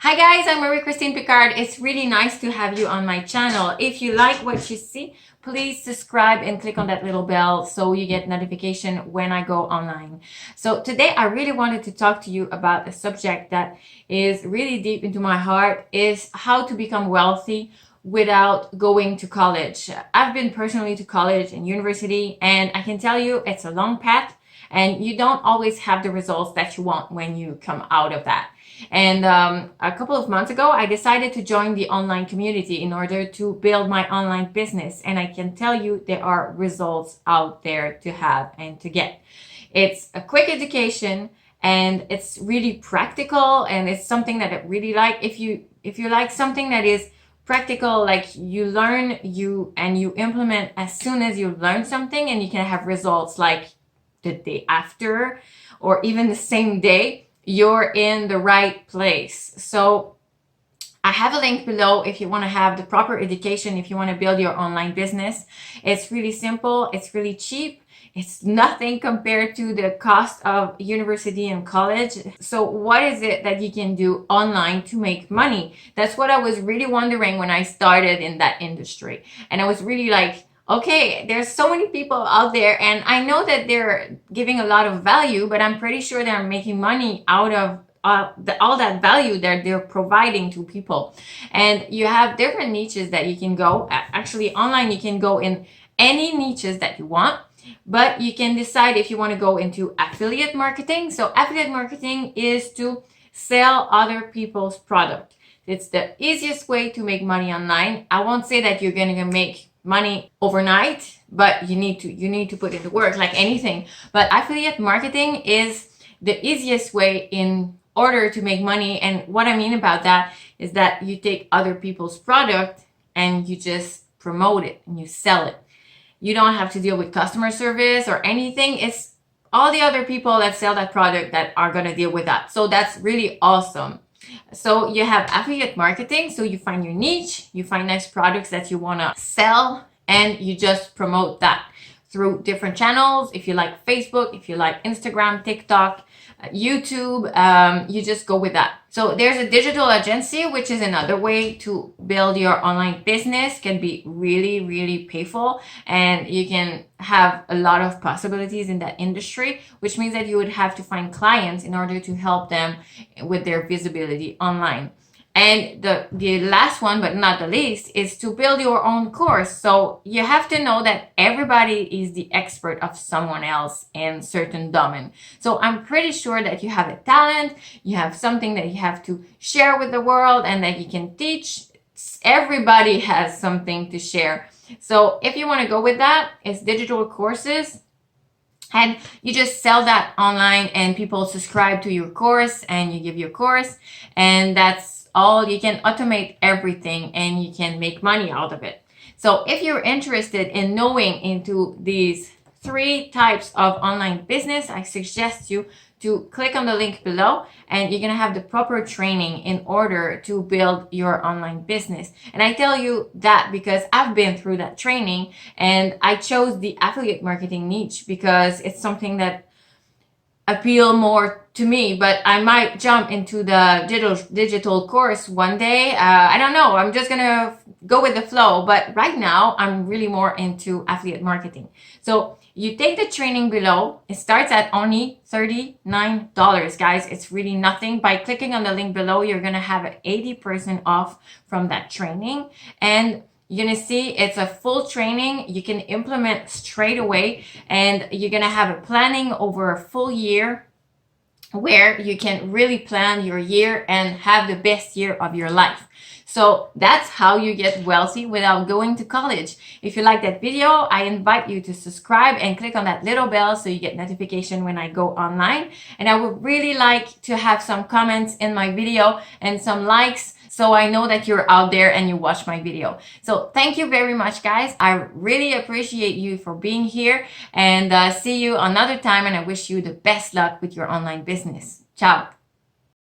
Hi guys, I'm Marie-Christine Picard. It's really nice to have you on my channel. If you like what you see, please subscribe and click on that little bell so you get notification when I go online. So today I really wanted to talk to you about a subject that is really deep into my heart, is how to become wealthy without going to college. I've been personally to college and university, and I can tell you it's a long path and you don't always have the results that you want when you come out of that. And a couple of months ago, I decided to join the online community in order to build my online business. And I can tell you there are results out there to have and to get. It's a quick education and it's really practical, and it's something that I really like. If you like something that is practical, like you learn you implement as soon as you learn something, and you can have results like the day after or even the same day, you're in the right place. So I have a link below if you want to have the proper education, if you want to build your online business. It's really simple, it's really cheap. It's nothing compared to the cost of university and college. So what is it that you can do online to make money? That's what I was really wondering when I started in that industry. And I was really like, okay, there's so many people out there, and I know that they're giving a lot of value, but I'm pretty sure they're making money out of all that value that they're providing to people. And you have different niches that you can go. Actually, online, you can go in any niches that you want, but you can decide if you want to go into affiliate marketing. So affiliate marketing is to sell other people's product. It's the easiest way to make money online. I won't say that you're going to make money overnight, but you need to put in the work like anything. But affiliate marketing is the easiest way in order to make money. And what I mean about that is that you take other people's product and you just promote it and you sell it. You don't have to deal with customer service or anything. It's all the other people that sell that product that are going to deal with that. So that's really awesome. So you have affiliate marketing. So you find your niche, you find nice products that you want to sell, and you just promote that through different channels. If you like Facebook, if you like Instagram, TikTok, YouTube, you just go with that. So there's a digital agency, which is another way to build your online business. Can be really, really payful, and you can have a lot of possibilities in that industry, which means that you would have to find clients in order to help them with their visibility online. And the last one, but not the least, is to build your own course. So you have to know that everybody is the expert of someone else in certain domain. So I'm pretty sure that you have a talent, you have something that you have to share with the world and that you can teach. Everybody has something to share. So if you want to go with that, it's digital courses. And you just sell that online and people subscribe to your course and you give your course, and that's all. You can automate everything and you can make money out of it. So if you're interested in knowing into these 3 types of online business, I suggest you to click on the link below, and you're going to have the proper training in order to build your online business. And I tell you that because I've been through that training, and I chose the affiliate marketing niche because it's something that appeal more to me. But I might jump into the digital course one day. I don't know. I'm just gonna go with the flow. But right now, I'm really more into affiliate marketing. So you take the training below. It starts at only $39, guys. It's really nothing. By clicking on the link below, you're gonna have 80% off from that training. And you're gonna see it's a full training you can implement straight away, and you're gonna have a planning over a full year where you can really plan your year and have the best year of your life. So that's how you get wealthy without going to college. If you like that video, I invite you to subscribe and click on that little bell so you get notification when I go online. And I would really like to have some comments in my video and some likes, so I know that you're out there and you watch my video. So thank you very much, guys. I really appreciate you for being here, and see you another time, and I wish you the best luck with your online business. Ciao.